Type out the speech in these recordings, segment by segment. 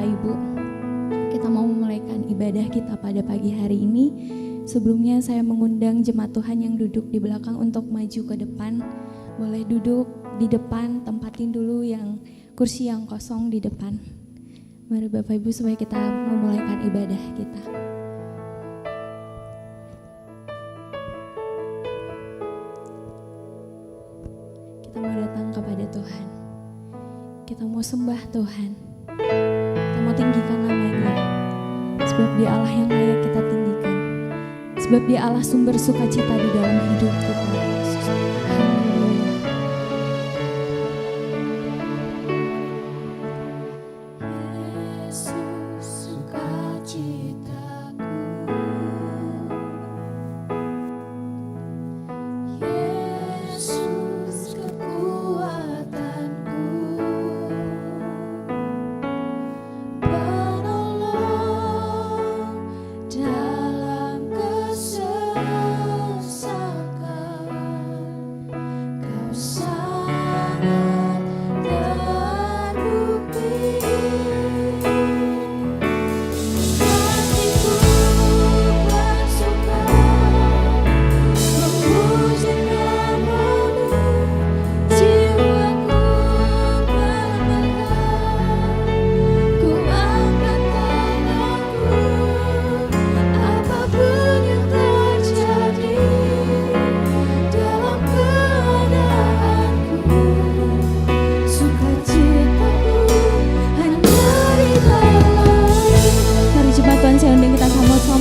Ibu, kita mau memulaikan ibadah kita pada pagi hari ini. Sebelumnya saya mengundang jemaat Tuhan yang duduk di belakang untuk maju ke depan. Boleh duduk di depan, tempatin dulu yang kursi yang kosong di depan. Mari Bapak Ibu supaya kita memulaikan ibadah kita. Kita mau datang kepada Tuhan. Kita mau sembah Tuhan. Kita mau tinggikan nama-Nya. Sebab Dia Allah yang layak kita tinggikan. Sebab Dia Allah sumber sukacita di dalam hidup kita.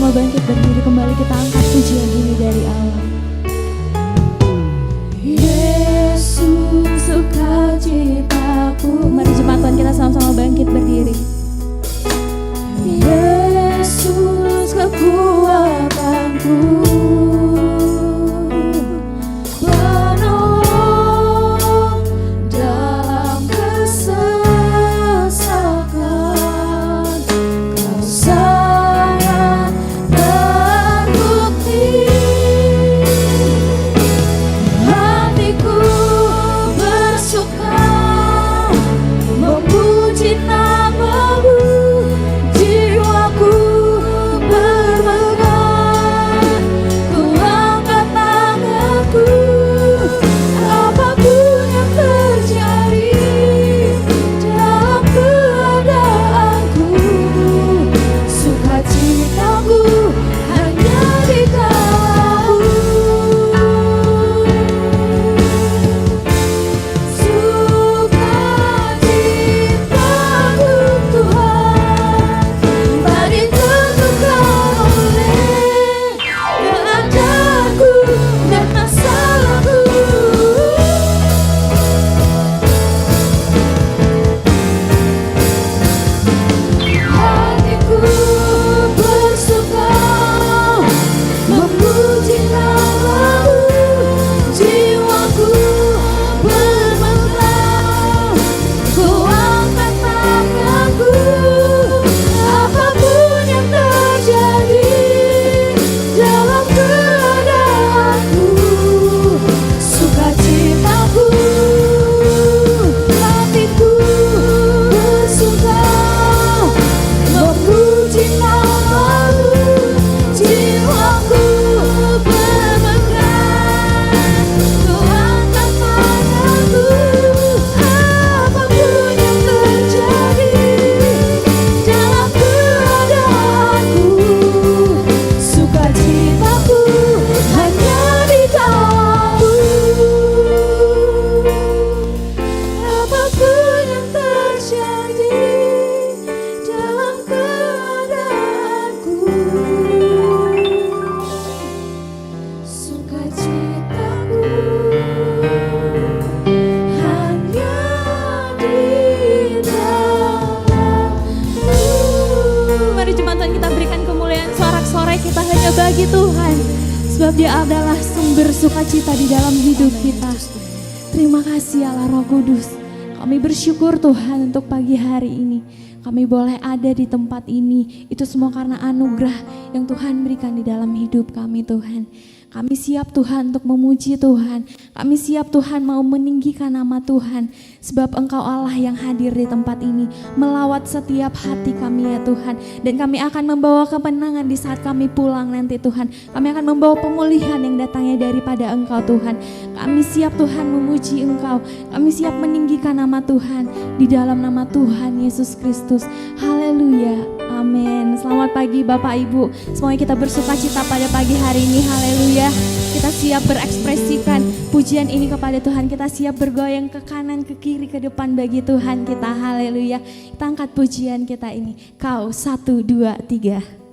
Bangkit berdiri kembali, kita angkat pujian ini dari Allah. Yesus sukacitaku. Mari jemaat Tuhan kita sama-sama bangkit berdiri. Yesus kekuatanku, penolong dalam kesesakan. Kau sangat terbukti, hatiku bersuka memuji nama-Mu, jiwaku bermegah, ku angkat tanganku, apapun yang terjadi dalam keadaanku, sukacitaku hanya di Kau. Sukacitaku Tuhan, tak ditentukan oleh keadaanku dan masalahku. Hatiku bersuka memuji nama-Mu, jiwaku bermegah, ku angkat tanganku, apapun yang terjadi dalam keadaanku, sukacitaku, hatiku bersuka memuji nama-Mu, jiwaku bermegah, ku angkat tanganku, apapun yang terjadi dalam keadaanku, sukacitaku hanya di Kau. Apapun yang terjadi dalam keadaanku, sukacitaku hanya di dalam-Mu. Mari jemaat Tuhan kita berikan kemuliaan sorak-sorai kita hanya bagi Tuhan, sebab Dia adalah sumber sukacita di dalam hidup kita. Terima kasih Allah Roh Kudus. Kami bersyukur Tuhan untuk pagi hari ini. Kami boleh ada di tempat ini. Itu semua karena anugerah yang Tuhan berikan di dalam hidup kami Tuhan. Kami siap Tuhan untuk memuji Tuhan. Kami siap Tuhan mau meninggikan nama Tuhan. Sebab Engkau Allah yang hadir di tempat ini, melawat setiap hati kami ya Tuhan. Dan kami akan membawa kemenangan di saat kami pulang nanti Tuhan. Kami akan membawa pemulihan yang datangnya daripada Engkau Tuhan. Kami siap Tuhan memuji Engkau. Kami siap meninggikan nama Tuhan di dalam nama Tuhan Yesus Kristus. Haleluya. Amin. Selamat pagi Bapak Ibu. Semoga kita bersuka cita pada pagi hari ini. Haleluya. Kita siap berekspresikan pujian ini kepada Tuhan. Kita siap bergoyang ke kanan, ke kiri, ke depan bagi Tuhan kita. Haleluya. Kita angkat pujian kita ini. Kau 1, 2, 3.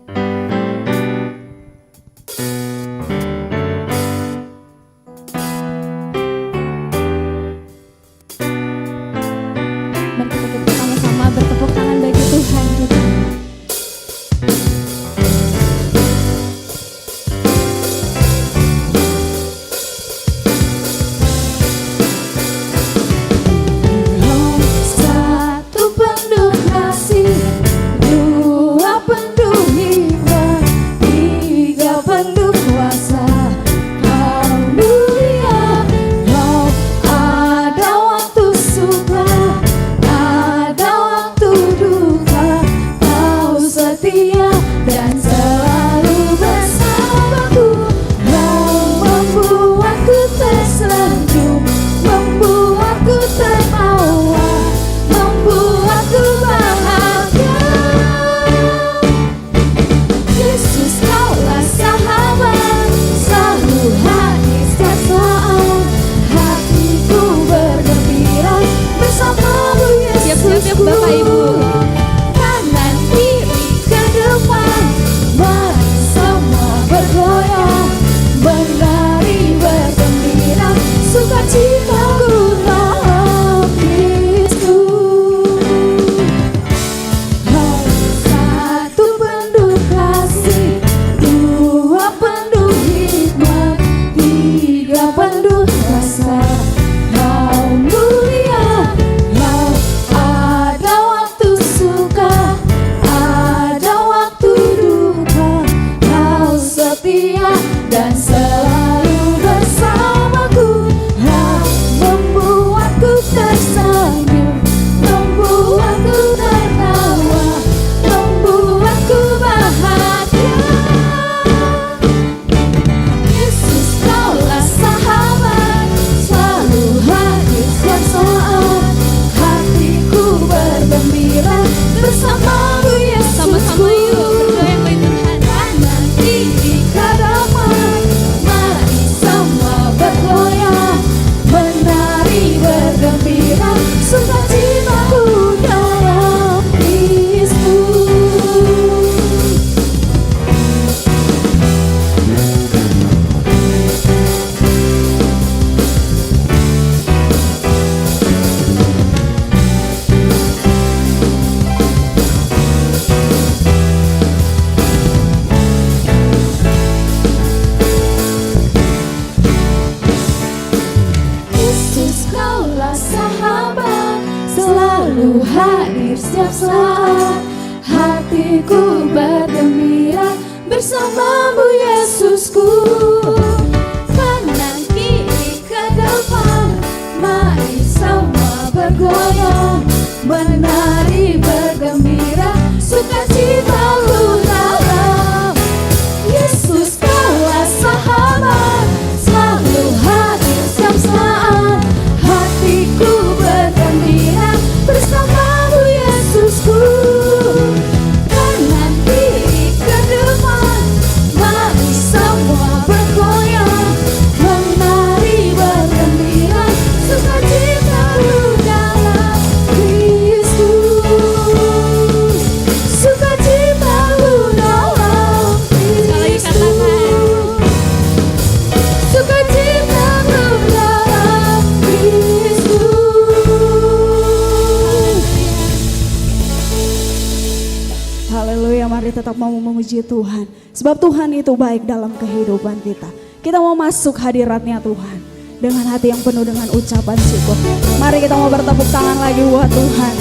Tuhan, sebab Tuhan itu baik dalam kehidupan kita. Kita mau masuk hadiratnya Tuhan dengan hati yang penuh dengan ucapan syukur. Mari kita mau bertepuk tangan lagi buat Tuhan.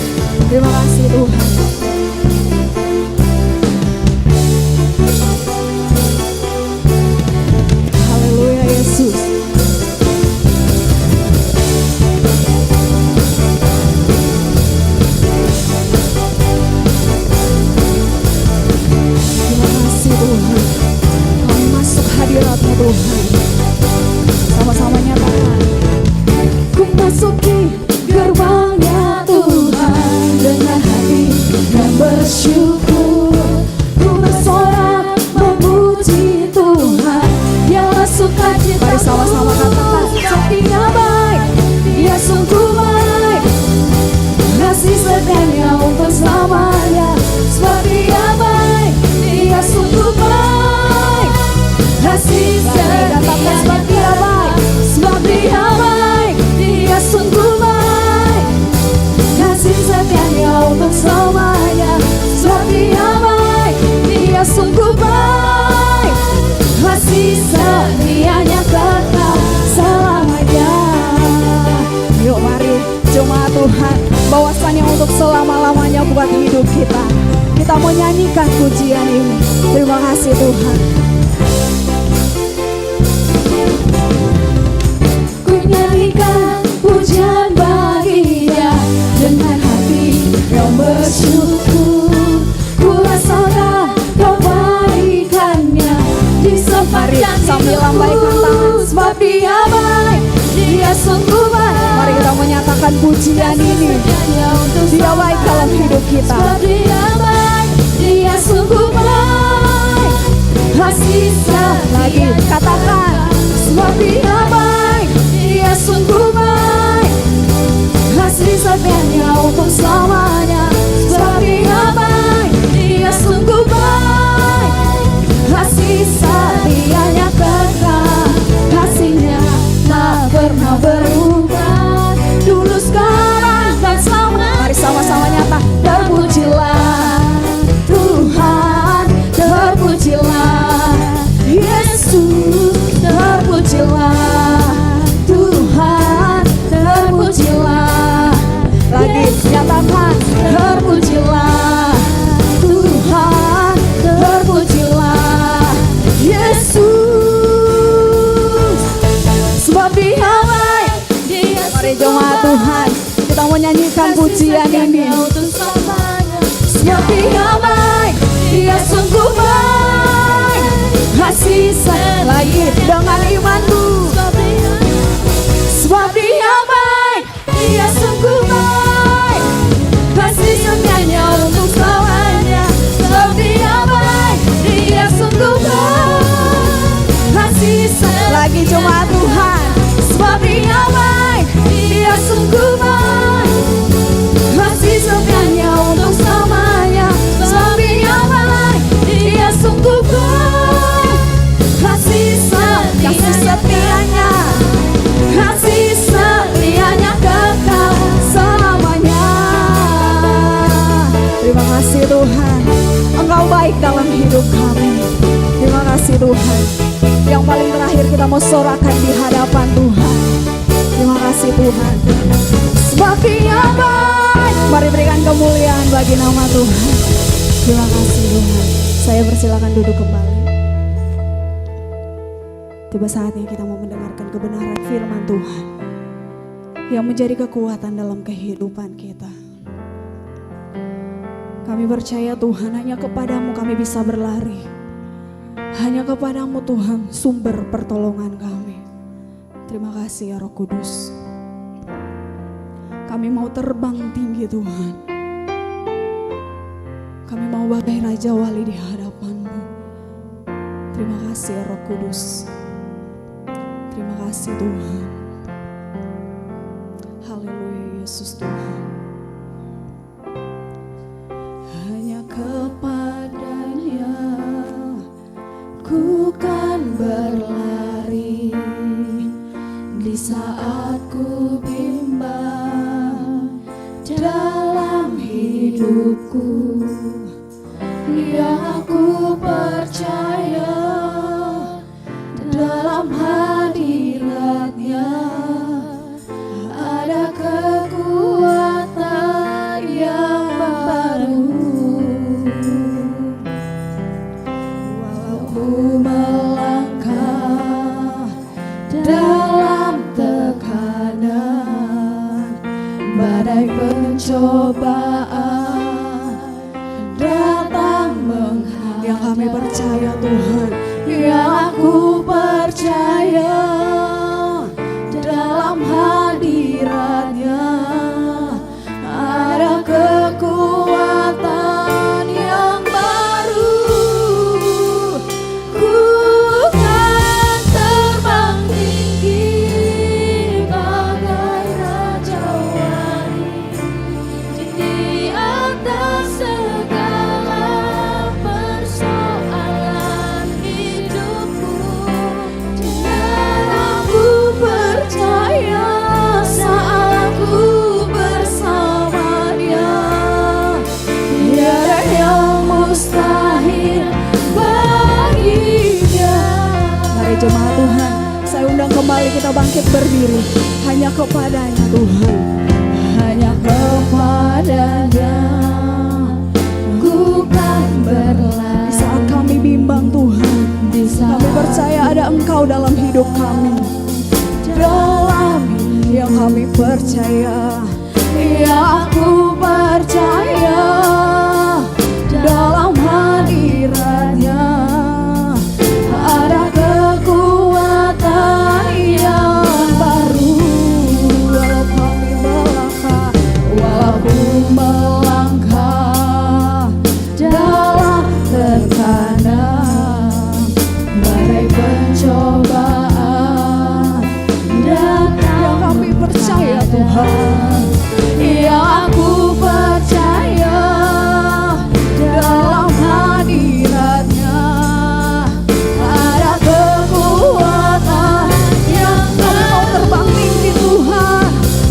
Terima kasih Tuhan. Haleluya. masuk hadirat-Mu Tuhan. Sama-sama nyatakan. Ku masuki gerbang-Nya Tuhan dengan hati yang bersyukur. Ku bersorak memuji Tuhan yang sukacita. Mari sama-sama katakan, Dia baik, Dia sungguh baik, kasih setia-Nya untuk selamanya. Sebab Dia baik, Dia sungguh baik, kasih setia-Nya. Sebab Dia baik, sebab Dia baik, Dia sungguh baik, kasih setia-Nya untuk selamanya. Sebab Dia baik, Dia sungguh baik, kasih setia-Nya kekal selamanya. Yuk mari jemaat Tuhan, bahwasannya untuk selama-lamanya buat hidup kita. Kita mau nyanyikan pujian ini. Terima kasih Tuhan. Ku nyanyikan pujian bagi Dia dengan hati yang bersyukur. Ku rasakan kebaikan-Nya di sepanjang sambil lambaikan tangan. Sebab Dia baik, Dia sungguh baik. Mari kita menyatakan pujian ini. Dia baik dalam hidup kita. Sebab Dia baik, Dia sungguh baik, kasih lagi katakan. Sebab Dia baik, Dia sungguh baik, kasih setia-Nya untuk selamanya. Sebab Dia baik, Dia sungguh baik, kasih setia-Nya kekal. Kasih-Nya tak pernah berubah, dulu sekarang dan selamanya. Mari sama-sama nyata. Terpujilah Tuhan, terpujilah Yesus, terpujilah Tuhan, terpujilah. Lagi nyatakan, terpujilah Tuhan, terpujilah Yesus, sebab Dia baik. Mari jemaat Tuhan, kita mau nyanyikan pujian ini. Sebab Dia baik, Dia sungguh baik, kasih lagi dengan imanmu. Sebab Dia baik, Dia sungguh baik, kasih setia-Nya untuk selamanya. Sebab Dia baik, Dia sungguh baik, kasih lagi jemaat Tuhan. Sebab Dia baik, Dia sungguh baik, kasih setia-Nya untuk selamanya. Sebab Dia baik, Dia sungguh baik, kasih setia-Nya, kasih setia-Nya kekal selamanya. Terima kasih Tuhan, Engkau baik dalam hidup kami. Terima kasih Tuhan. Yang paling terakhir kita mau sorakan di hadapan Tuhan. Terima kasih Tuhan, sebab Dia baik. Mari berikan kemuliaan bagi nama Tuhan. Terima kasih Tuhan. Saya persilakan duduk kembali. Tiba saatnya kita mau mendengarkan kebenaran firman Tuhan yang menjadi kekuatan dalam kehidupan kita. Kami percaya Tuhan, hanya kepadamu kami bisa berlari. Hanya kepadamu Tuhan sumber pertolongan kami. Terima kasih ya Roh Kudus. Kami mau terbang tinggi Tuhan. Kami mau bagai Raja Wali di hadapan-Mu. Terima kasih ya Roh Kudus. Terima kasih Tuhan. Haleluya Yesus Tuhan. Hanya kepadanya ku kan berlari di saat ku bimbang dalam hidupku. Yang aku percaya dalam hadirat-Nya ada kekuatan yang baru. Walau ku melangkah dalam tekanan, badai pencobaan datang menghadap. Yang kami percaya Tuhan, yang aku jemaat Tuhan, saya undang kembali kita bangkit berdiri. Hanya kepadanya Tuhan, hanya kepadanya ku kan berlari. Di saat kami bimbang Tuhan, kami percaya ada Engkau dalam hidup kami. Dalam yang kami percaya, ya aku percaya dalam hadiratnya ada kekuatan yang baru. Walaupun melangkah dalam tekanan, badai pencobaan datang, yang kami percaya Tuhan, yang aku percaya dalam hadiratnya ada kekuatan yang kau terbang tinggi Tuhan.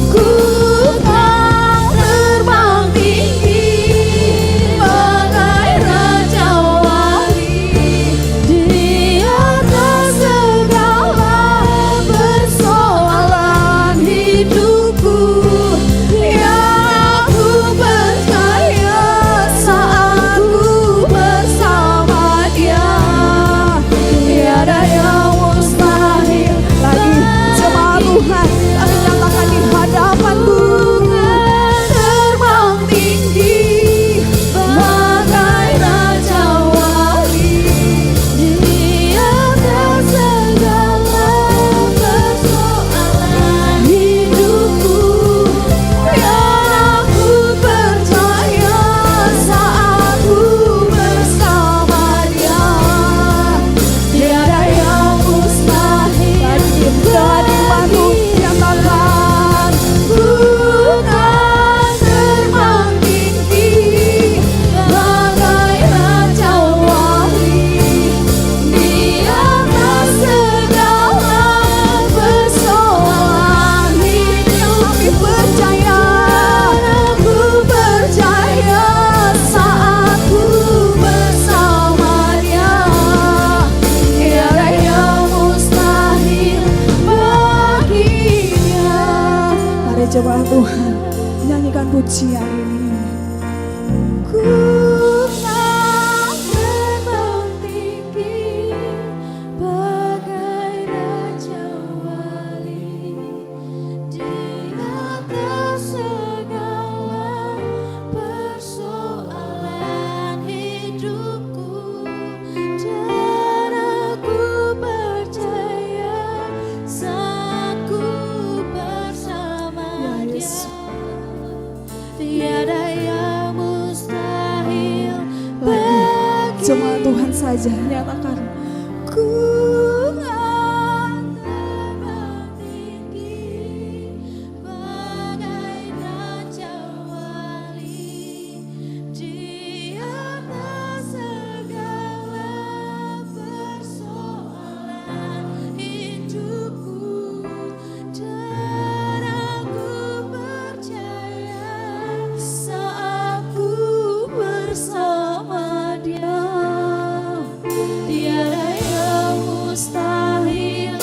Ku kan terbang tinggi bagai Raja Wali di atas segala persoalan hidupku. Yang aku percaya saat ku bersama Dia, tiada yang mustahil. Lagi jemaat Tuhan, kami nyatakan di hadapan-Mu, terbang tinggi bagai Raja Wali di atas segala persoalan hidupku. Yang aku percaya saat ku bersama Dia, tiada yang mustahil. Dengan imanmu nyatakan, ku kan terbang tinggi bagai Raja Wali di atas segala persoalan hidup. Kami percaya, aku percaya saat ku bersama Dia, tiada yang mustahil baginya. Mari jemaat Tuhan, nyanyikan pujian ini. Ku kan terbang tinggi bagai Raja Wali di atas segala persoalan hidupku. Dan aku percaya saat ku bersama Dia, tiada yang mustahil bagi. Jemaat Tuhan saja nyatakan, ku kan terbang tinggi bagai Raja Wali di atas segala persoalan hidupku. Dan aku percaya saat ku bersama Dia, tiada yang mustahil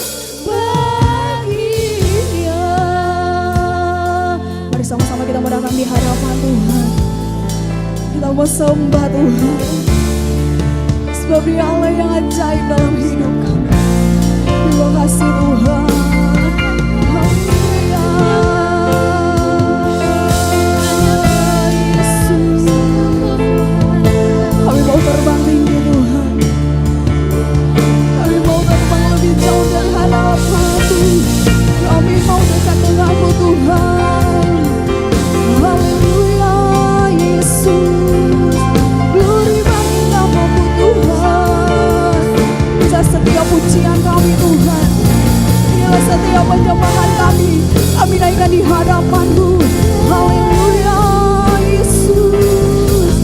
bagi Dia. Mari sama-sama kita mau datang di hadapan Tuhan. Kita mau sembah Tuhan, sebab Dia Allah yang ajaib dalam hidup kami. Terima kasih Tuhan. Haleluya. Yesus, kami mau terbang tinggi Tuhan. Kami mau terbang lebih jauh dari hadapan-Mu. Kami mau dekat dengan-Mu Tuhan. Haleluya Yesus, glory bagi nama-Mu Tuhan. Bisa setiap pujian kami Tuhan, inilah setiap penyembahan kami naikkan di hadapan-Mu. Haleluya Yesus,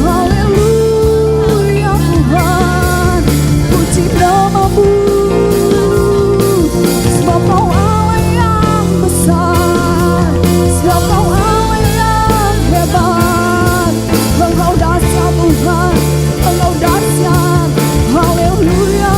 haleluya Tuhan, puji nama-Mu, sebab Kau Allah yang besar, sebab Kau Allah yang hebat. Engkau dahsyat Tuhan, Engkau dahsyat. Haleluya.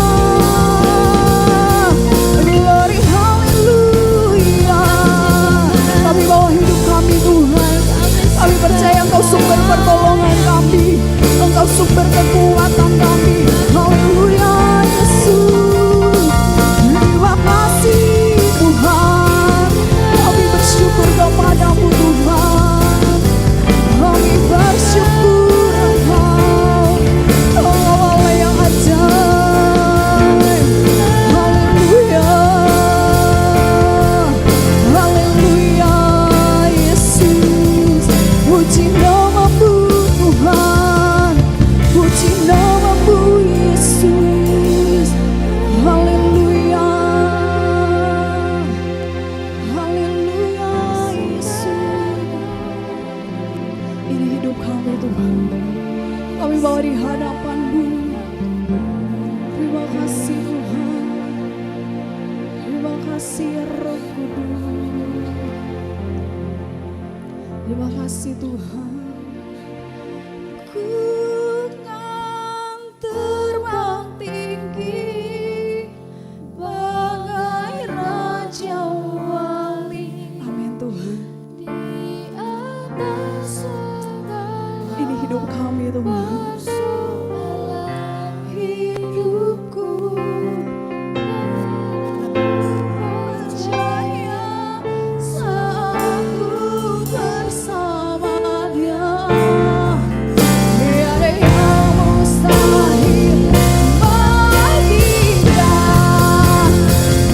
kasih Tuhan. Terima kasih Roh Kudus. Terima kasih Tuhan. Ku kan terbang tinggi bagai Raja Wali. Amin Tuhan. Di atas segala Ini hidup kami Tuhan. persoalan hidupku, Percaya saat ku bersama Dia, tiada yang mustahil bagi Dia.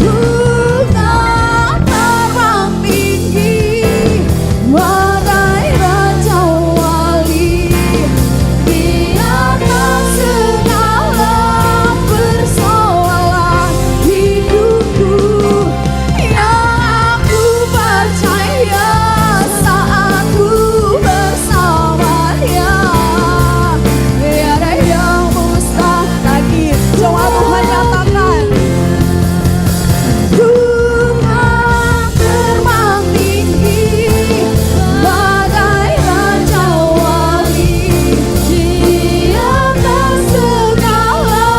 Bukan terbang tinggi bagai Raja Wali, di atas segala persoalan hidupku, yang aku percaya saat ku bersama Dia, tiada yang mustahil. Coba Tuhan nyatakan. Tuhan terbang tinggi bagai Raja Wali, di atas segala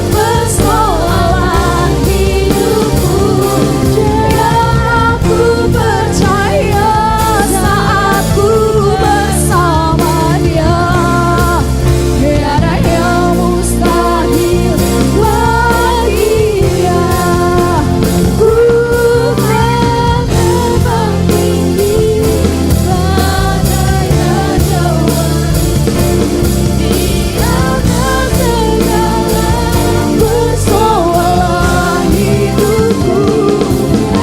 persoalan hidupku, yang aku percaya saat ku bersama Dia, tiada yang mustahil bagi Dia. Bukan terbang tinggi bagai Raja Wali, di atas segala persoalan hidupku,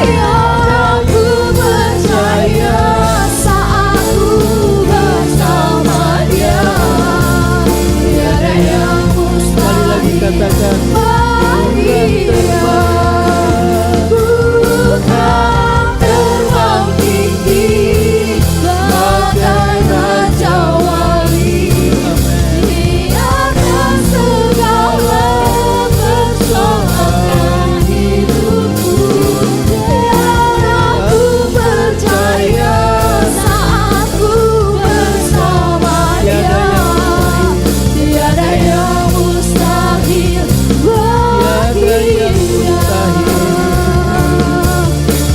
yang aku percaya saat ku bersama Dia, tiada yang Sekali lagi katakan, bagi Dia. Bukan terbang tinggi bagai Raja Wali, di atas segala persoalan hidupku, yang aku percaya saat ku bersama Dia, tiada yang mustahil bagi Dia,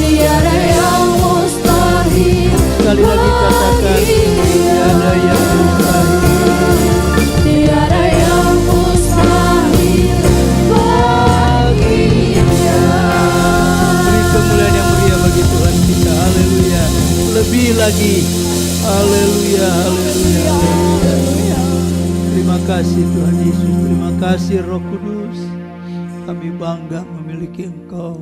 tiada yang mustahil sekali lagi katakan, tiada yang mustahil. tiada yang mustahil bagi Dia. Beri kemuliaan yang meriah bagi Tuhan kita. Haleluya. Lebih lagi. Haleluya, haleluya, haleluya. Terima kasih Tuhan Yesus. Terima kasih Roh Kudus. Kami bangga memiliki Engkau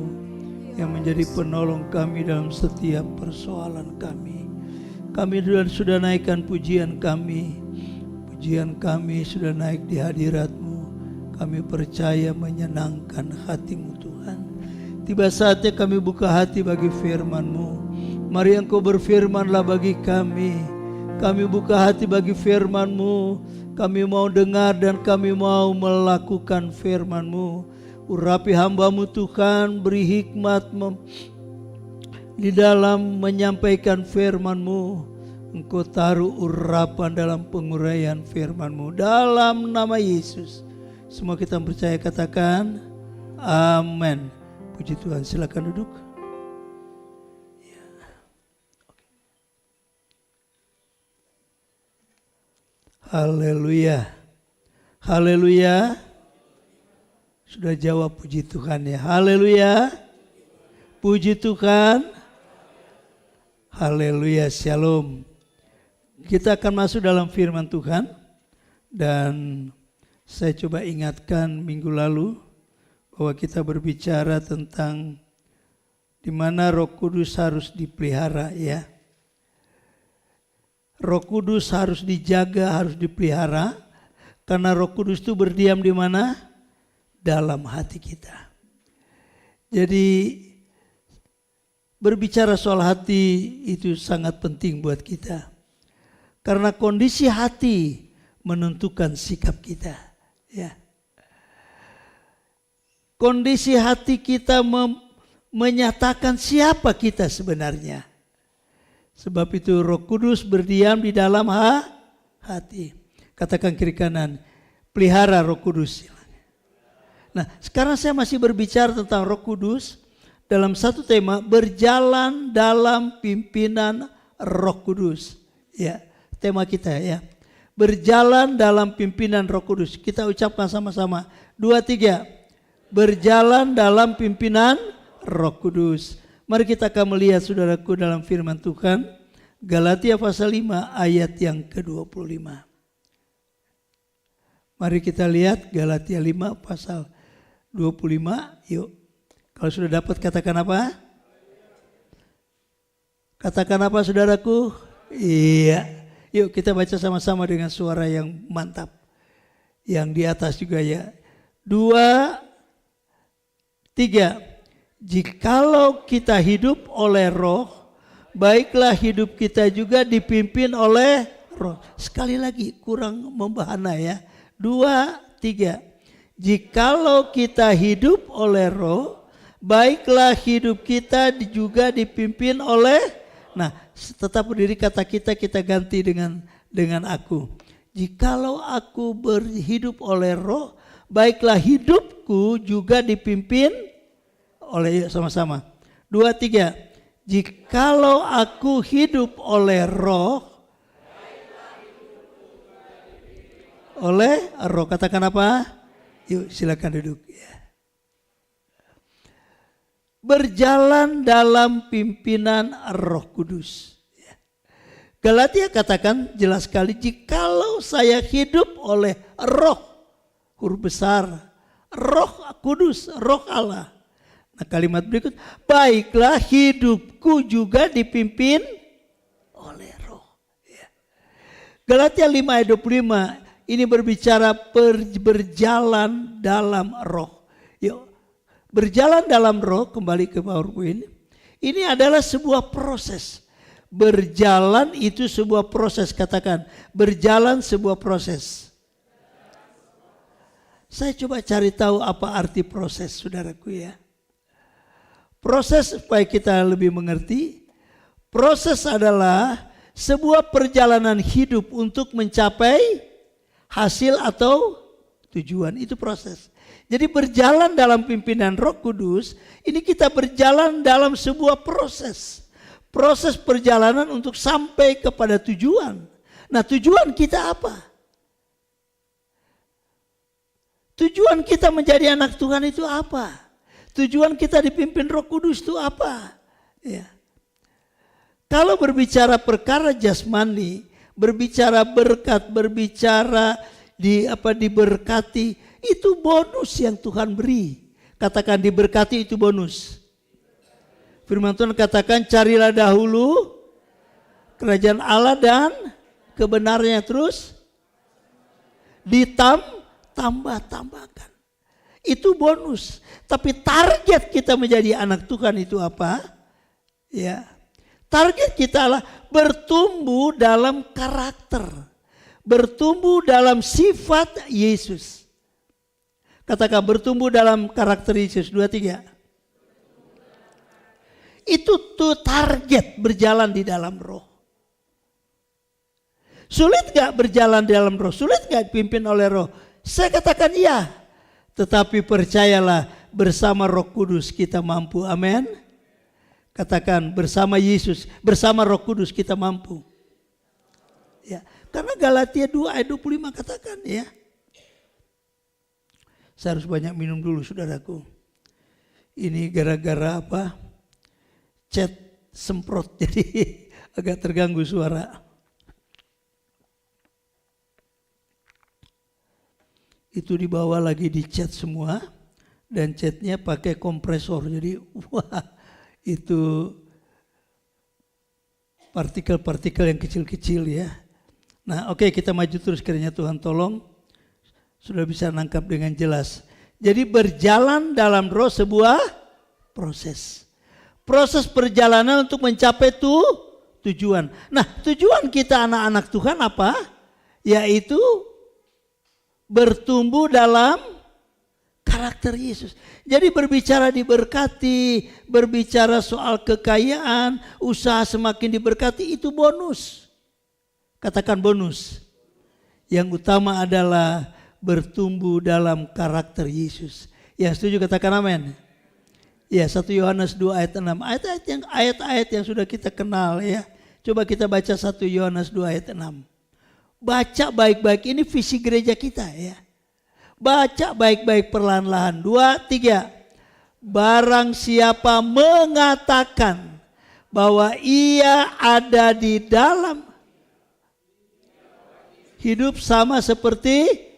yang menjadi penolong kami dalam setiap persoalan kami. Kami sudah naikkan pujian kami. Pujian kami sudah naik di hadirat-Mu. Kami percaya menyenangkan hati-Mu Tuhan. Tiba saatnya kami buka hati bagi firman-Mu. Mari Engkau berfirmanlah bagi kami. Kami buka hati bagi firman-Mu. Kami mau dengar dan kami mau melakukan firman-Mu. Urapi hamba-Mu Tuhan, beri hikmat di dalam menyampaikan firman-Mu. Engkau taruh urapan dalam penguraian firman-Mu. Dalam nama Yesus. Semua kita percaya katakan amin. Puji Tuhan, silakan duduk. Haleluya. Haleluya. Sudah jawab puji Tuhan ya. Haleluya. Puji Tuhan. Haleluya. Shalom. Kita akan masuk dalam firman Tuhan. Dan saya coba ingatkan minggu lalu bahwa kita berbicara tentang di mana Roh Kudus harus dipelihara ya. Roh Kudus harus dijaga, harus dipelihara. Karena Roh Kudus itu berdiam di mana? Dalam hati kita. Jadi berbicara soal hati itu sangat penting buat kita. Karena kondisi hati menentukan sikap kita. Ya. Kondisi hati kita menyatakan siapa kita sebenarnya. Sebab itu Roh Kudus berdiam di dalam hati. Katakan kiri kanan, pelihara Roh Kudus. Nah, sekarang saya masih berbicara tentang Roh Kudus dalam satu tema, berjalan dalam pimpinan Roh Kudus. Ya, tema kita ya. Berjalan dalam pimpinan Roh Kudus. Kita ucapkan sama-sama. 2, 3. Berjalan dalam pimpinan Roh Kudus. Mari kita akan melihat saudaraku dalam firman Tuhan. Galatia pasal 5 ayat yang ke-25. Mari kita lihat Galatia 5 pasal 25. Yuk. Kalau sudah dapat katakan apa? Katakan apa saudaraku? Iya. Yuk kita baca sama-sama dengan suara yang mantap. Yang di atas juga ya. 2, 3. Jikalau kita hidup oleh Roh, baiklah hidup kita juga dipimpin oleh Roh. Sekali lagi kurang membahana ya. 2, 3. Jikalau kita hidup oleh Roh, baiklah hidup kita juga dipimpin oleh. Nah, tetap berdiri kata kita ganti dengan aku. Jikalau aku berhidup oleh Roh, baiklah hidupku juga dipimpin oleh, sama-sama. 2, 3. Jikalau aku hidup oleh Roh, oleh Roh, katakan apa? Yuk silakan duduk ya. Berjalan dalam pimpinan Roh Kudus. Galatia katakan jelas sekali, jikalau saya hidup oleh Roh, huruf besar, Roh Kudus, Roh Allah. Nah kalimat berikut, baiklah hidupku juga dipimpin oleh Roh. Galatia 5 ayat 25 ini berbicara berjalan dalam Roh. Yuk, berjalan dalam Roh, kembali ke PowerPoint. Ini adalah sebuah proses. Berjalan itu sebuah proses, katakan berjalan sebuah proses. Saya coba cari tahu apa arti proses, saudaraku ya. Proses supaya kita lebih mengerti. Proses adalah sebuah perjalanan hidup untuk mencapai hasil atau tujuan. Itu proses. Jadi berjalan dalam pimpinan Roh Kudus, ini kita berjalan dalam sebuah proses. Proses perjalanan untuk sampai kepada tujuan. Nah tujuan kita apa? Tujuan kita menjadi anak Tuhan itu apa? Tujuan kita dipimpin Roh Kudus itu apa? Ya. Kalau berbicara perkara jasmani, berbicara berkat, berbicara diberkati, itu bonus yang Tuhan beri. Katakan diberkati itu bonus. Firman Tuhan katakan carilah dahulu kerajaan Allah dan kebenarannya, terus ditambahkan. Itu bonus. Tapi target kita menjadi anak Tuhan itu apa? Ya. Target kita adalah bertumbuh dalam karakter. Bertumbuh dalam sifat Yesus. Katakan bertumbuh dalam karakter Yesus. 2, 3. Itu tuh target berjalan di dalam Roh. Sulit gak berjalan di dalam Roh? Sulit gak dipimpin oleh Roh? Saya katakan iya. Tetapi percayalah, bersama Roh Kudus kita mampu. Amin. Katakan bersama Yesus, bersama Roh Kudus kita mampu. Ya, karena Galatia 2 ayat 25 katakan ya. Saya harus banyak minum dulu saudaraku. Ini gara-gara apa? Chat semprot jadi agak terganggu suara. Itu dibawa lagi di chat semua dan chatnya pakai kompresor, jadi wah itu partikel-partikel yang kecil-kecil ya. Nah oke, kita maju terus, kiranya Tuhan tolong sudah bisa nangkap dengan jelas. Jadi berjalan dalam Roh sebuah proses. Proses perjalanan untuk mencapai tujuan. Nah tujuan kita anak-anak Tuhan apa? Yaitu bertumbuh dalam karakter Yesus. Jadi berbicara diberkati, berbicara soal kekayaan, usaha semakin diberkati, itu bonus. Katakan bonus. Yang utama adalah bertumbuh dalam karakter Yesus. Ya, setuju, katakan amin. Ya, 1 Yohanes 2 ayat 6. Ayat-ayat yang sudah kita kenal ya. Coba kita baca 1 Yohanes 2 ayat 6. Baca baik-baik, ini visi gereja kita ya. Baca baik-baik perlahan-lahan. 2, 3. Barang siapa mengatakan bahwa ia ada di dalam, hidup sama seperti,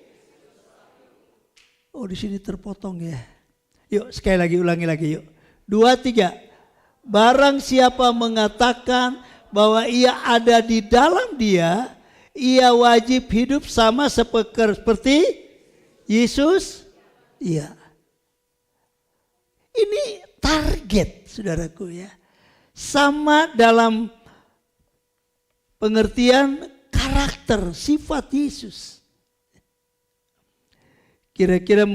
oh di sini terpotong ya. Yuk sekali lagi, ulangi lagi yuk. 2, 3. Barang siapa mengatakan bahwa ia ada di dalam dia, ia wajib hidup sama seperti Yesus. Iya. Ini target saudaraku ya. Sama dalam pengertian karakter, sifat Yesus. Kira-kira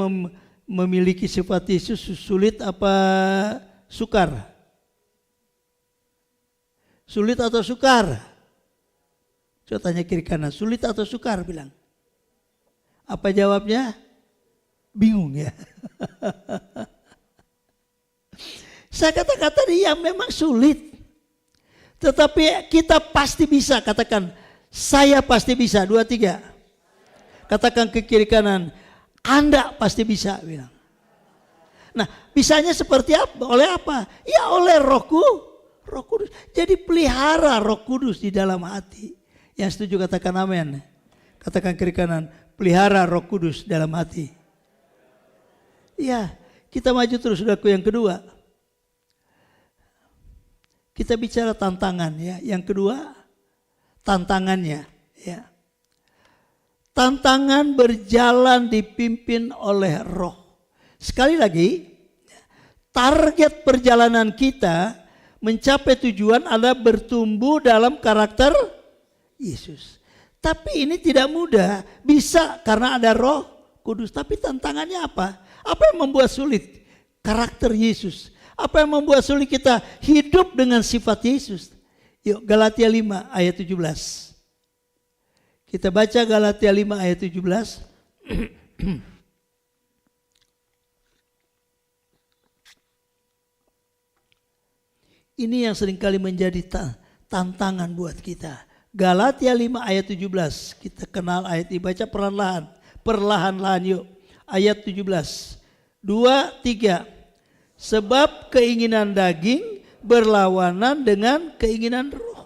memiliki sifat Yesus sulit apa sukar? Sulit atau sukar? Saya tanya kiri kanan, sulit atau sukar bilang? Apa jawabnya? Bingung ya. Saya kata-kata dia memang sulit. Tetapi kita pasti bisa, katakan saya pasti bisa. 2, 3. Katakan ke kiri kanan, Anda pasti bisa bilang. Nah, bisanya seperti apa? Oleh apa? Ya oleh Roh Kudus. Jadi pelihara Roh Kudus di dalam hati. Yang setuju katakan amin. Katakan kiri kanan, pelihara Roh Kudus dalam hati. Ya, kita maju terus saudaraku. Yang kedua, kita bicara tantangan ya. Yang kedua, tantangannya ya. Tantangan berjalan dipimpin oleh Roh. Sekali lagi, target perjalanan kita mencapai tujuan adalah bertumbuh dalam karakter Yesus. Tapi ini tidak mudah, bisa karena ada Roh Kudus. Tapi tantangannya apa? Apa yang membuat sulit? Karakter Yesus. Apa yang membuat sulit kita hidup dengan sifat Yesus? Yuk, Galatia 5 ayat 17. Kita baca Galatia 5 ayat 17. Ini yang seringkali menjadi tantangan buat kita. Galatia 5 ayat 17. Kita kenal ayat ini, baca perlahan-lahan. Perlahan-lahan yuk. Ayat 17. 2, 3. Sebab keinginan daging berlawanan dengan keinginan roh.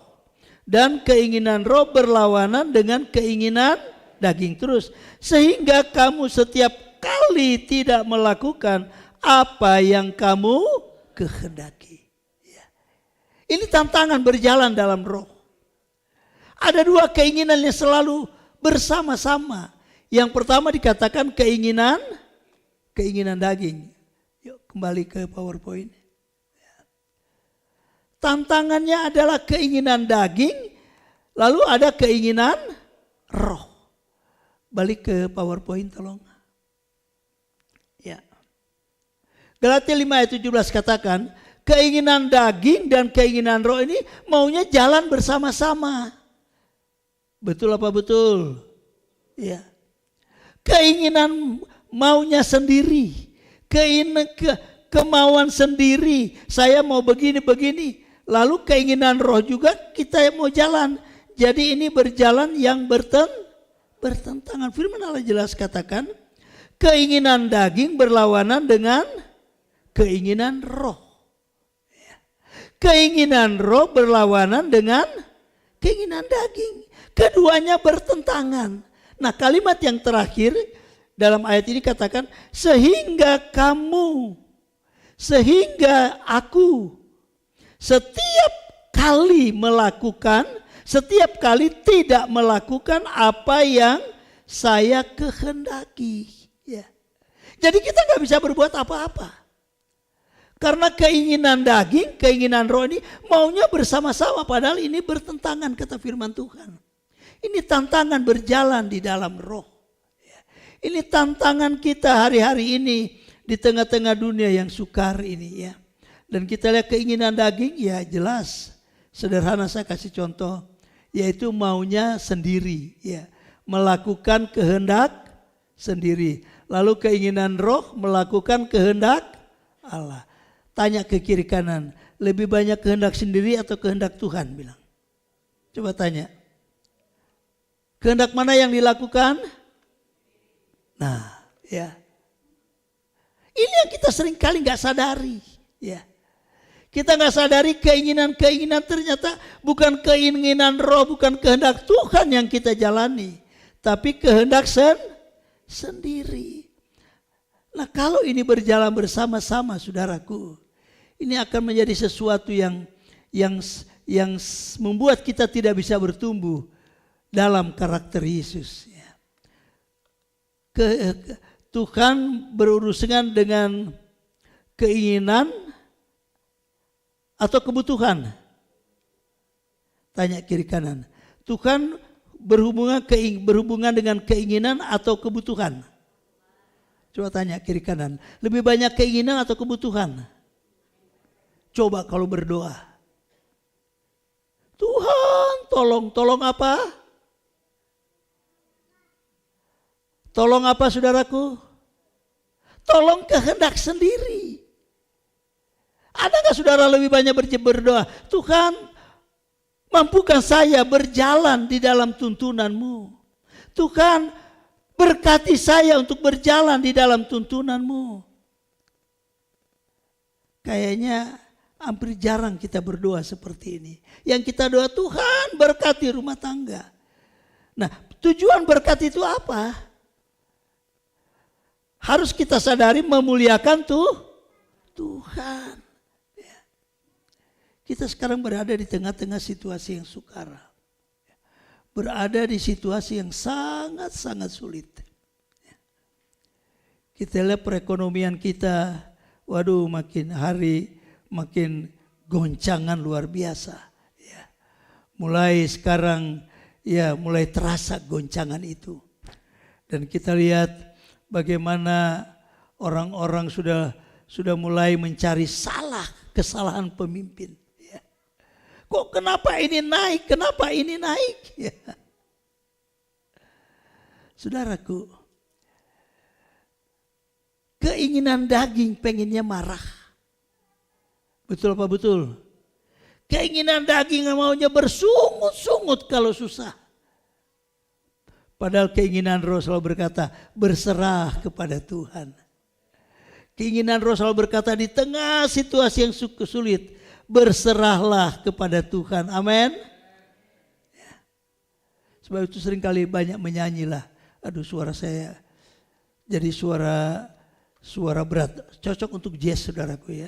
Dan keinginan roh berlawanan dengan keinginan daging. Terus, sehingga kamu setiap kali tidak melakukan apa yang kamu kehendaki. Ya. Ini tantangan berjalan dalam roh. Ada 2 keinginan yang selalu bersama-sama. Yang pertama dikatakan keinginan daging. Yuk kembali ke PowerPoint. Tantangannya adalah keinginan daging, lalu ada keinginan roh. Balik ke PowerPoint tolong. Ya. Galatia 5 ayat 17 katakan, keinginan daging dan keinginan roh ini maunya jalan bersama-sama. Betul apa betul? Ya. Keinginan maunya sendiri, kemauan sendiri, saya mau begini. Lalu keinginan roh juga kita mau jalan. Jadi ini berjalan yang bertentangan. Firman Allah jelas katakan, keinginan daging berlawanan dengan keinginan roh. Keinginan roh berlawanan dengan keinginan daging. Keduanya bertentangan. Nah, kalimat yang terakhir dalam ayat ini katakan, sehingga aku setiap kali tidak melakukan apa yang saya kehendaki. Ya. Jadi kita gak bisa berbuat apa-apa. Karena keinginan daging, keinginan roh ini maunya bersama-sama. Padahal ini bertentangan kata firman Tuhan. Ini tantangan berjalan di dalam roh. Ini tantangan kita hari-hari ini di tengah-tengah dunia yang sukar ini ya. Dan kita lihat keinginan daging ya jelas. Sederhana saya kasih contoh, yaitu maunya sendiri ya. Melakukan kehendak sendiri. Lalu keinginan roh melakukan kehendak Allah. Tanya ke kiri kanan, lebih banyak kehendak sendiri atau kehendak Tuhan? Bilang. Coba tanya. Kehendak mana yang dilakukan? Nah, ya. Ini yang kita sering kali gak sadari. Ya. Kita gak sadari keinginan-keinginan ternyata bukan keinginan roh, bukan kehendak Tuhan yang kita jalani. Tapi kehendak sendiri. Nah kalau ini berjalan bersama-sama saudaraku, ini akan menjadi sesuatu yang membuat kita tidak bisa bertumbuh dalam karakter Yesus. Tuhan berurusan dengan keinginan atau kebutuhan? Tanya kiri kanan. Tuhan berhubungan dengan keinginan atau kebutuhan? Coba tanya kiri kanan. Lebih banyak keinginan atau kebutuhan? Coba kalau berdoa. Tuhan tolong apa? Tolong apa saudaraku? Tolong kehendak sendiri. Ada gak saudara lebih banyak berdoa? Tuhan mampukan saya berjalan di dalam tuntunanmu. Tuhan berkati saya untuk berjalan di dalam tuntunanmu. Kayaknya hampir jarang kita berdoa seperti ini. Yang kita doa, Tuhan berkati rumah tangga. Nah tujuan berkat itu apa? Harus kita sadari memuliakan Tuhan. Ya. Kita sekarang berada di tengah-tengah situasi yang sukar. Berada di situasi yang sangat-sangat sulit. Ya. Kita lihat perekonomian kita, waduh makin hari makin goncangan luar biasa. Ya. Mulai sekarang ya mulai terasa goncangan itu. Dan kita lihat bagaimana orang-orang sudah mulai mencari kesalahan pemimpin. Ya. Kok kenapa ini naik? Kenapa ini naik? Ya. Saudaraku, keinginan daging pengennya marah. Betul apa betul? Keinginan daging maunya bersungut-sungut kalau susah. Padahal keinginan roh selalu berkata, berserah kepada Tuhan. Keinginan roh selalu berkata di tengah situasi yang sulit, berserahlah kepada Tuhan. Amin. Ya. Sebab itu seringkali banyak menyanyilah. Aduh suara saya jadi suara berat. Cocok untuk jazz saudaraku ya.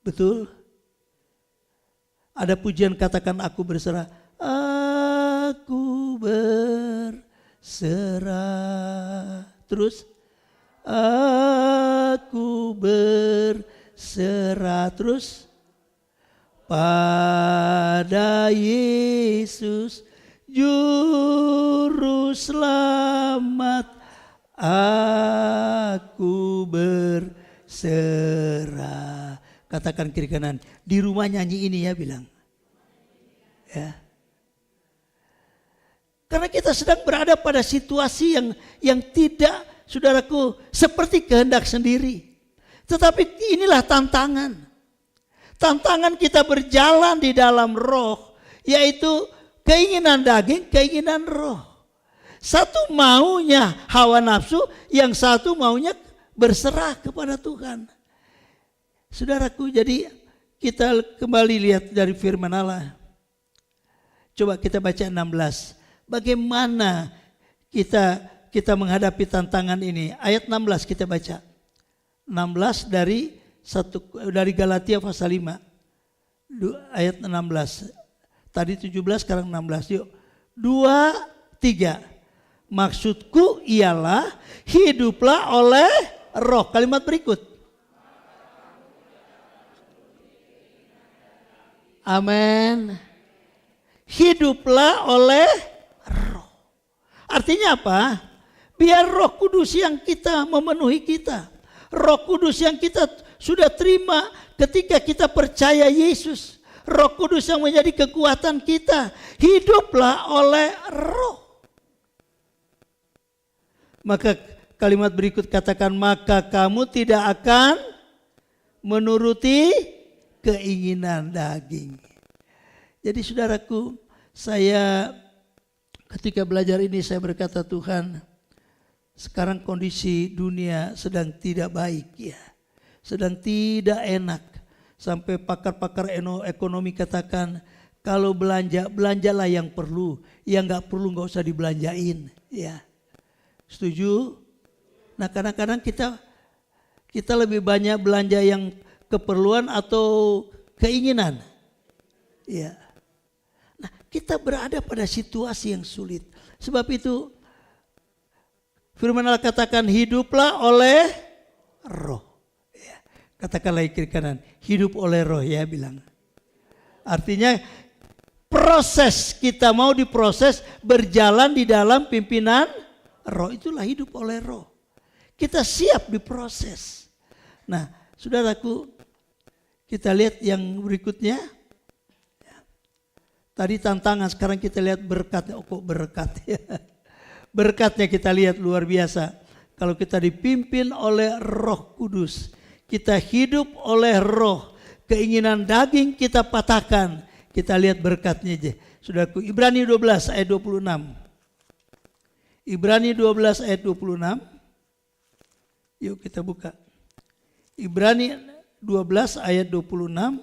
Betul? Ada pujian katakan aku berserah. Aku berserah. Terus aku berserah. Terus pada Yesus juru selamat. Aku berserah. Katakan kiri kanan. Di rumah nyanyi ini ya bilang. Ya. Karena kita sedang berada pada situasi yang tidak, saudaraku, seperti kehendak sendiri. Tetapi inilah tantangan. Tantangan kita berjalan di dalam roh, yaitu keinginan daging, keinginan roh. Satu maunya hawa nafsu, yang satu maunya berserah kepada Tuhan. Saudaraku, jadi kita kembali lihat dari firman Allah. Coba kita baca 16. Bagaimana kita menghadapi tantangan ini? Ayat 16 kita baca. 16 dari Galatia pasal 5. Ayat 16. Tadi 17 sekarang 16. Yuk. 2, 3. Maksudku ialah hiduplah oleh roh. Kalimat berikut. Amin. Hiduplah oleh roh. Artinya apa? Biar Roh Kudus yang kita memenuhi kita. Roh Kudus yang kita sudah terima ketika kita percaya Yesus. Roh Kudus yang menjadi kekuatan kita. Hiduplah oleh Roh. Maka kalimat berikut katakan, maka kamu tidak akan menuruti keinginan daging. Jadi saudaraku, saya ketika belajar ini saya berkata, Tuhan, sekarang kondisi dunia sedang tidak baik ya. Sedang tidak enak. Sampai pakar-pakar ekonomi katakan, kalau belanja, belanjalah yang perlu. Yang gak perlu gak usah dibelanjain ya. Setuju? Nah kadang-kadang kita lebih banyak belanja yang keperluan atau keinginan. Ya. Nah kita berada pada situasi yang sulit. Sebab itu firman Allah katakan, hiduplah oleh Roh. Ya. Katakanlah kiri kanan, hidup oleh Roh ya bilang. Artinya proses kita mau diproses berjalan di dalam pimpinan Roh, itulah hidup oleh Roh. Kita siap diproses. Nah, saudaraku, kita lihat yang berikutnya. Tadi tantangan, sekarang kita lihat berkatnya. Oh, kok berkat ya? Berkatnya kita lihat luar biasa. Kalau kita dipimpin oleh Roh Kudus, kita hidup oleh Roh, keinginan daging kita patahkan. Kita lihat berkatnya aja. Saudaraku, Ibrani 12 ayat 26. Ibrani 12 ayat 26. Yuk kita buka. Ibrani 12 ayat 26.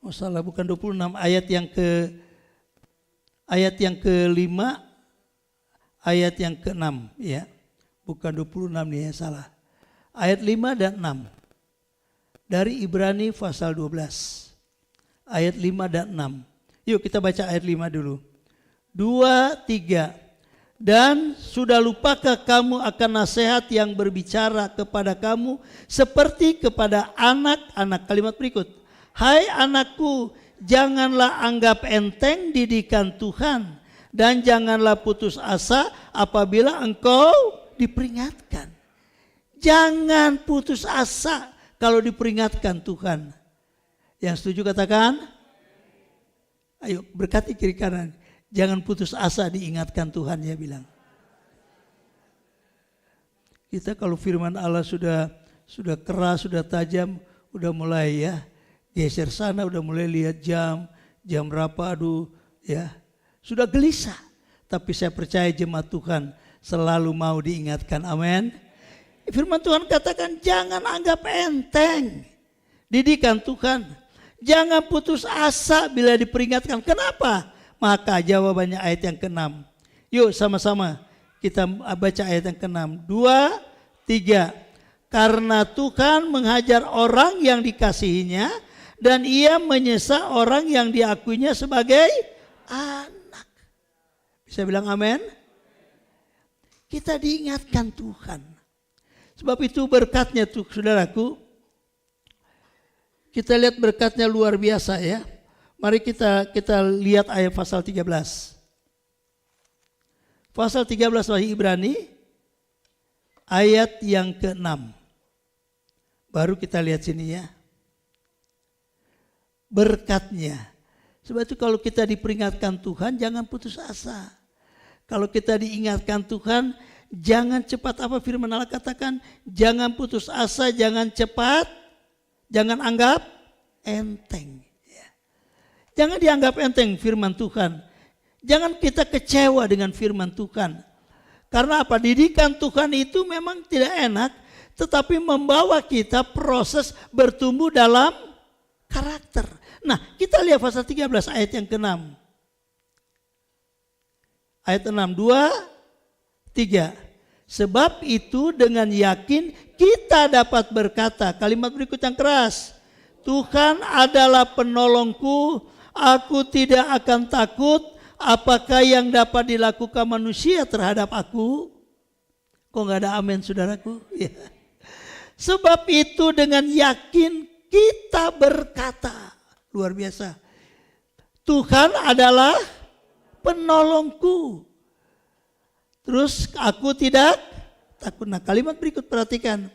Oh salah, bukan 26, ayat yang ke-5, ayat yang ke-6 ya. Bukan 26 nih ya, salah. Ayat 5 dan 6. Dari Ibrani pasal 12. Ayat 5 dan 6. Yuk kita baca ayat 5 dulu. 2, 3. Dan sudah lupakah kamu akan nasihat yang berbicara kepada kamu seperti kepada anak-anak. Kalimat berikut. Hai anakku, janganlah anggap enteng didikan Tuhan. Dan janganlah putus asa apabila engkau diperingatkan. Jangan putus asa kalau diperingatkan Tuhan. Yang setuju katakan. Ayo berkati kiri kanan. Jangan putus asa diingatkan Tuhan ya bilang. Kita kalau firman Allah sudah keras, sudah tajam, udah mulai ya. Geser sana, udah mulai lihat jam berapa, aduh ya. Sudah gelisah. Tapi saya percaya jemaat Tuhan selalu mau diingatkan. Amin. Firman Tuhan katakan jangan anggap enteng didikan Tuhan. Jangan putus asa bila diperingatkan. Kenapa? Maka jawabannya ayat yang ke-6. Yuk sama-sama kita baca ayat yang ke-6. 2, 3. Karena Tuhan menghajar orang yang dikasihinya dan ia menyesa orang yang diakuinya sebagai anak. Bisa bilang amin? Kita diingatkan Tuhan. Sebab itu berkatnya tuh saudaraku. Kita lihat berkatnya luar biasa ya. Mari kita lihat ayat pasal 13. Pasal 13 Wahyu Ibrani ayat yang ke-6. Baru kita lihat sini ya. Berkatnya. Sebab itu kalau kita diperingatkan Tuhan jangan putus asa. Kalau kita diingatkan Tuhan jangan cepat, apa firman Allah katakan, jangan putus asa, jangan cepat, jangan anggap enteng. Jangan dianggap enteng firman Tuhan. Jangan kita kecewa dengan firman Tuhan. Karena apa? Didikan Tuhan itu memang tidak enak, tetapi membawa kita proses bertumbuh dalam karakter. Nah, kita lihat pasal 13 ayat yang ke-6. Ayat 6, 2, 3. Sebab itu dengan yakin kita dapat berkata, kalimat berikut yang keras. Tuhan adalah penolongku, aku tidak akan takut. Apakah yang dapat dilakukan manusia terhadap aku? Kok nggak ada amin saudaraku? Ya. Sebab itu dengan yakin kita berkata, luar biasa, Tuhan adalah penolongku. Terus aku tidak takut. Nah kalimat berikut perhatikan.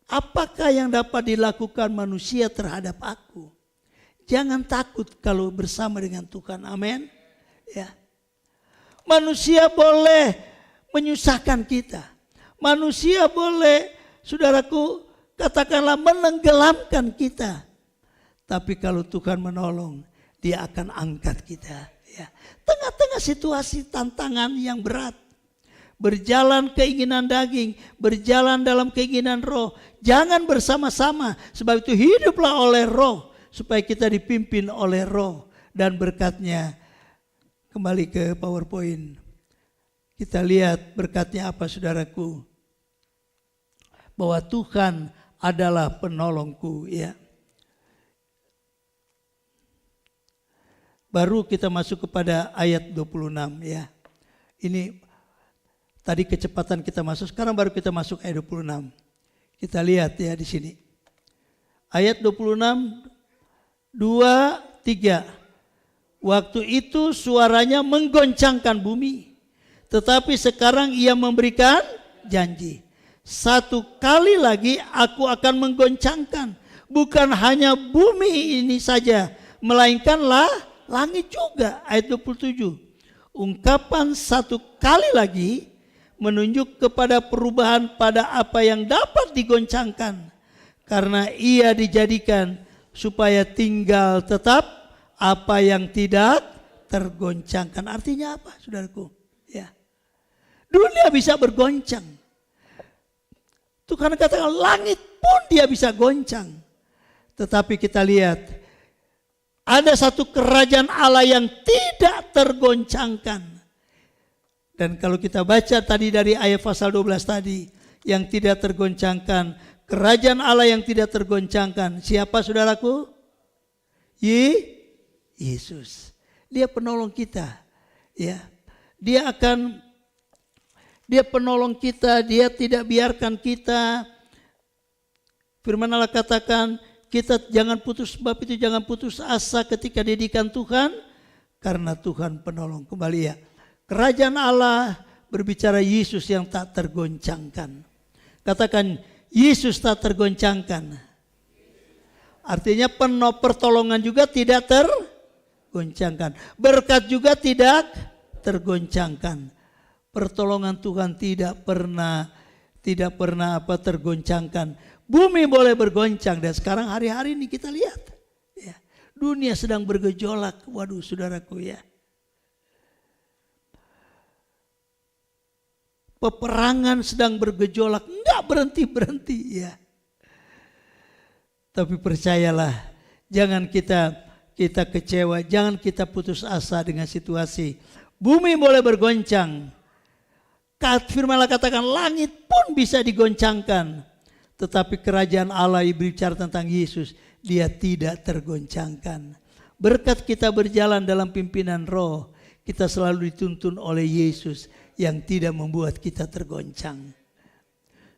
Apakah yang dapat dilakukan manusia terhadap aku? Jangan takut kalau bersama dengan Tuhan. Amin. Ya. Manusia boleh menyusahkan kita. Manusia boleh, saudaraku, katakanlah menenggelamkan kita. Tapi kalau Tuhan menolong, Dia akan angkat kita. Ya. Tengah-tengah situasi tantangan yang berat. Berjalan keinginan daging, berjalan dalam keinginan roh. Jangan bersama-sama, sebab itu hiduplah oleh roh. Supaya kita dipimpin oleh roh. Dan berkatnya, kembali ke PowerPoint. Kita lihat berkatnya apa saudaraku. Bahwa Tuhan adalah penolongku. Ya. Baru kita masuk kepada ayat 26 ya. Ini tadi kecepatan kita masuk, sekarang baru kita masuk ayat 26. Kita lihat ya di sini. Ayat 26, 2, 3. Waktu itu suaranya menggoncangkan bumi. Tetapi sekarang Ia memberikan janji. Satu kali lagi aku akan menggoncangkan. Bukan hanya bumi ini saja, melainkanlah langit juga. Ayat 27. Ungkapan satu kali lagi menunjuk kepada perubahan pada apa yang dapat digoncangkan. Karena Ia dijadikan supaya tinggal tetap apa yang tidak tergoncangkan. Artinya apa saudaraku? Ya. Dunia bisa bergoncang. Tuhan katakan langit pun Dia bisa goncang. Tetapi kita lihat ada satu kerajaan Allah yang tidak tergoncangkan. Dan kalau kita baca tadi dari ayat pasal 12 tadi, yang tidak tergoncangkan, kerajaan Allah yang tidak tergoncangkan. Siapa saudaraku? Yesus. Dia penolong kita. Ya. Dia penolong kita, Dia tidak biarkan kita. Firman Allah katakan, kita jangan putus, sebab itu jangan putus asa ketika didikan Tuhan, karena Tuhan penolong. Kembali ya. Kerajaan Allah berbicara Yesus yang tak tergoncangkan. Katakan, Yesus tak tergoncangkan. Artinya pertolongan juga tidak tergoncangkan. Berkat juga tidak tergoncangkan. Pertolongan Tuhan tidak pernah tergoncangkan. Bumi boleh bergoncang, dan sekarang hari-hari ini kita lihat. Ya, dunia sedang bergejolak. Waduh saudaraku ya. Peperangan sedang bergejolak, enggak berhenti-berhenti ya. Tapi percayalah, jangan kita kecewa, jangan kita putus asa dengan situasi. Bumi boleh bergoncang. Firman Allah katakan langit pun bisa digoncangkan. Tetapi kerajaan Allah berbicara tentang Yesus, Dia tidak tergoncangkan. Berkat kita berjalan dalam pimpinan roh, kita selalu dituntun oleh Yesus yang tidak membuat kita tergoncang.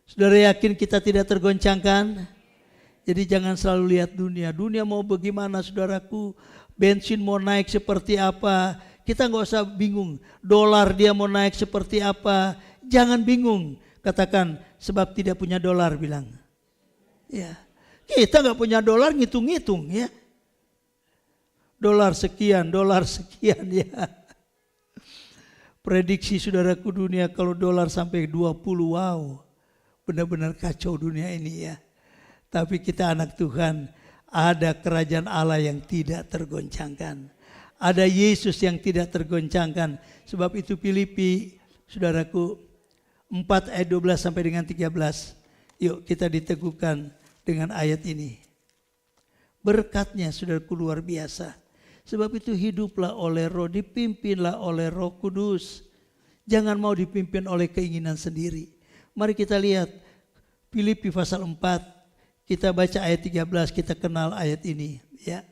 Saudara yakin kita tidak tergoncangkan? Jadi jangan selalu lihat dunia. Dunia mau bagaimana saudaraku? Bensin mau naik seperti apa? Kita nggak usah bingung. Dolar dia mau naik seperti apa? Jangan bingung. Katakan, sebab tidak punya dolar, bilang. Ya, kita nggak punya dolar, ngitung-ngitung ya. Dolar sekian ya. Prediksi saudaraku, dunia kalau dolar sampai 20, wow. Benar-benar kacau dunia ini ya. Tapi kita anak Tuhan, ada kerajaan Allah yang tidak tergoncangkan. Ada Yesus yang tidak tergoncangkan. Sebab itu Filipi, saudaraku, 4 ayat 12 sampai dengan 13. Yuk kita diteguhkan dengan ayat ini. Berkatnya saudaraku luar biasa. Sebab itu hiduplah oleh roh, dipimpinlah oleh Roh Kudus. Jangan mau dipimpin oleh keinginan sendiri. Mari kita lihat Filipi pasal 4. Kita baca ayat 13, kita kenal ayat ini ya.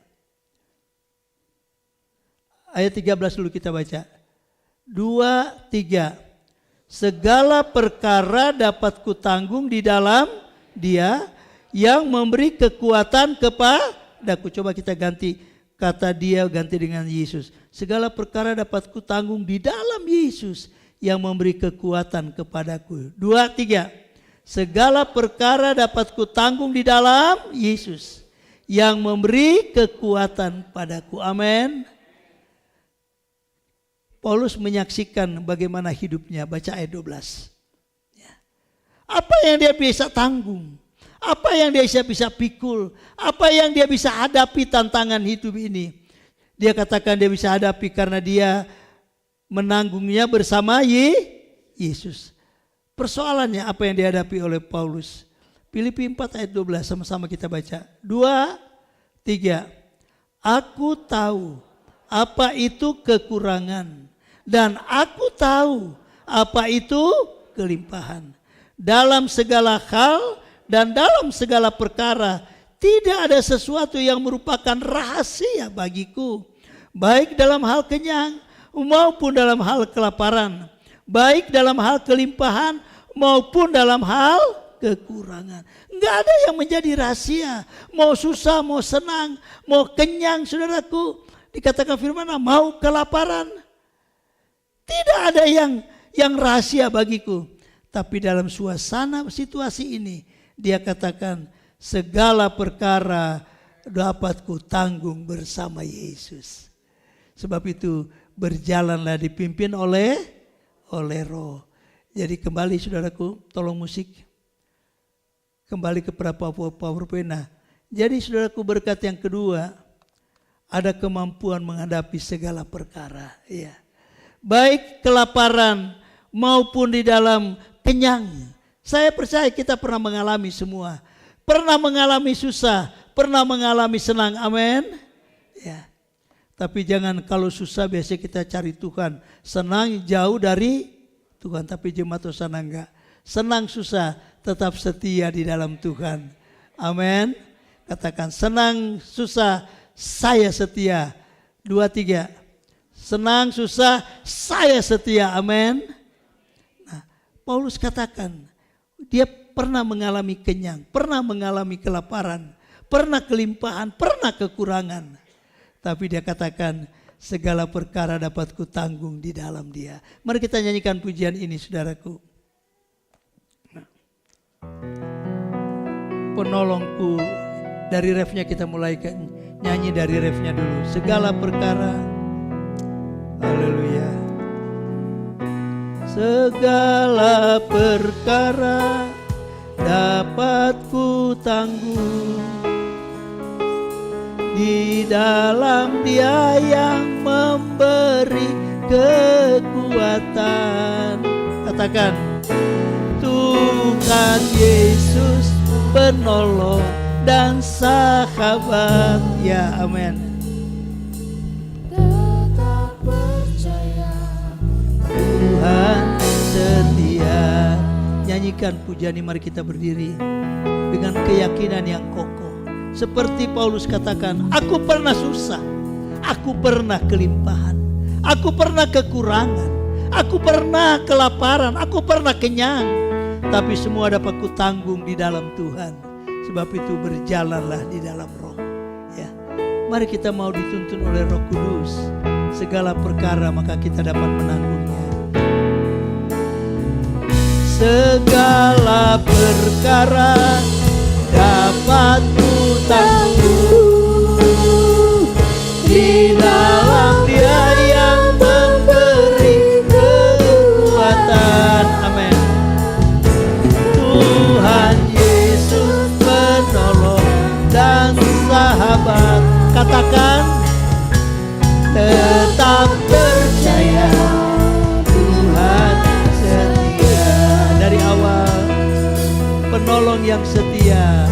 Ayat 13 dulu kita baca. 2, 3. segala perkara dapat kutanggung di dalam Dia yang memberi kekuatan kepadaku. Coba kita ganti kata Dia, ganti dengan Yesus. Segala perkara dapat kutanggung di dalam Yesus yang memberi kekuatan kepadaku. 2, 3. Segala perkara dapat kutanggung di dalam Yesus yang memberi kekuatan padaku. Amin. Paulus menyaksikan bagaimana hidupnya. Baca ayat 12. Apa yang dia bisa tanggung? Apa yang dia bisa pikul? Apa yang dia bisa hadapi tantangan hidup ini? Dia katakan dia bisa hadapi karena dia menanggungnya bersama Yesus. Persoalannya apa yang dihadapi oleh Paulus? Filipi 4 ayat 12, sama-sama kita baca. 2, 3. Aku tahu apa itu kekurangan dan aku tahu apa itu kelimpahan. Dalam segala hal dan dalam segala perkara tidak ada sesuatu yang merupakan rahasia bagiku, baik dalam hal kenyang maupun dalam hal kelaparan, baik dalam hal kelimpahan maupun dalam hal kekurangan. Enggak ada yang menjadi rahasia, mau susah, mau senang, mau kenyang, saudaraku. Dikatakan firman, mau kelaparan. Tidak ada yang rahasia bagiku. Tapi dalam suasana situasi ini, dia katakan segala perkara dapat kutanggung bersama Yesus. Sebab itu berjalanlah dipimpin oleh Roh. Jadi kembali saudaraku, tolong musik. Kembali kepada PowerPoint. Nah, jadi saudaraku, berkat yang kedua, ada kemampuan menghadapi segala perkara. Ya. Baik kelaparan maupun di dalam kenyang. Saya percaya kita pernah mengalami semua. Pernah mengalami susah, pernah mengalami senang. Amin. Ya. Tapi jangan kalau susah biasanya kita cari Tuhan. Senang jauh dari Tuhan. Tapi jemaat sana enggak. Senang susah tetap setia di dalam Tuhan. Amin. Katakan senang susah saya setia. 2, 3. Senang susah saya setia. Amin. Nah, Paulus katakan dia pernah mengalami kenyang, pernah mengalami kelaparan, pernah kelimpahan, pernah kekurangan. Tapi dia katakan segala perkara dapat kutanggung di dalam Dia. Mari kita nyanyikan pujian ini saudaraku. Nah. Penolongku, dari refnya kita mulai nyanyi dari refnya dulu. Segala perkara, haleluya. Segala perkara dapat kutanggung di dalam Dia yang memberi kekuatan. Katakan, Tuhan Yesus penolong dan sahabat. Ya, amin. Tetap percaya Tuhan setia. Nyanyikan pujian ini, mari kita berdiri dengan keyakinan yang kokoh. Seperti Paulus katakan, aku pernah susah, aku pernah kelimpahan, aku pernah kekurangan, aku pernah kelaparan, aku pernah kenyang. Tapi semua dapat kutanggung di dalam Tuhan. Sebab itu berjalanlah di dalam Roh. Ya, mari kita mau dituntun oleh Roh Kudus. Segala perkara maka kita dapat menanggungnya. Segala perkara dapat kutanggung di dalam Dia yang memberi kekuatan. Amin. Tuhan Yesus penolong dan sahabat. Katakan, tetap percaya Tuhan setia. Dari awal penolong yang setia,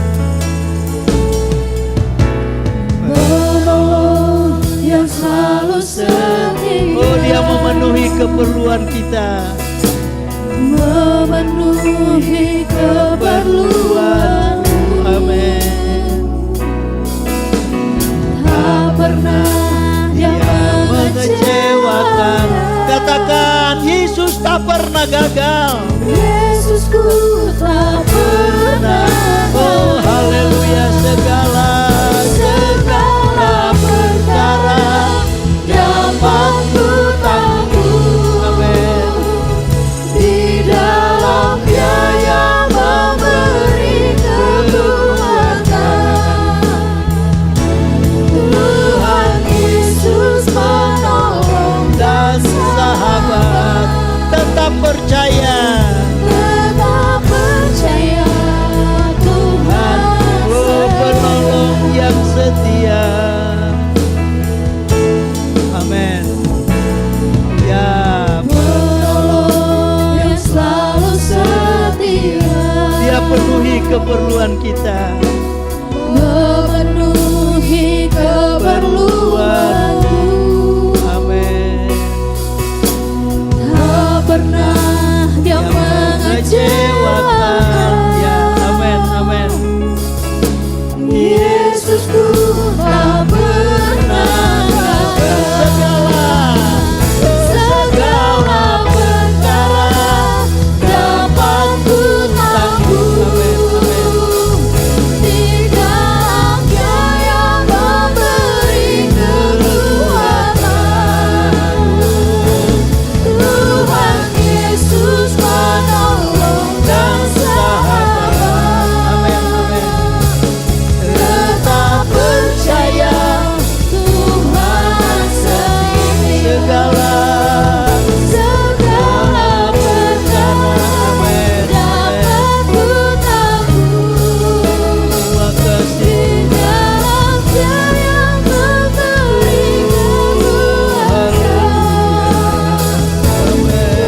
penolong yang selalu setia. Oh, Dia memenuhi keperluan kita, memenuhi keperluan. Amin. Tak pernah Dia mengecewakan. Katakan, Yesus tak pernah gagal. keperluan kita. memenuhi keperluanku. Amin. Tak pernah Dia mengecewakan. Ya, amin, amin. Yesusku tak pernah gagal. Segala perkara dapat ku tanggung. Di dalam Dia yang memberi kekuatan. Tuhan Yesus menolong dan sahabat. Amin, amin. Tetap percaya Tuhan setia. Segala Perkara dapat ku tanggung. terima kasih. Di dalam Dia yang memberi kekuatan.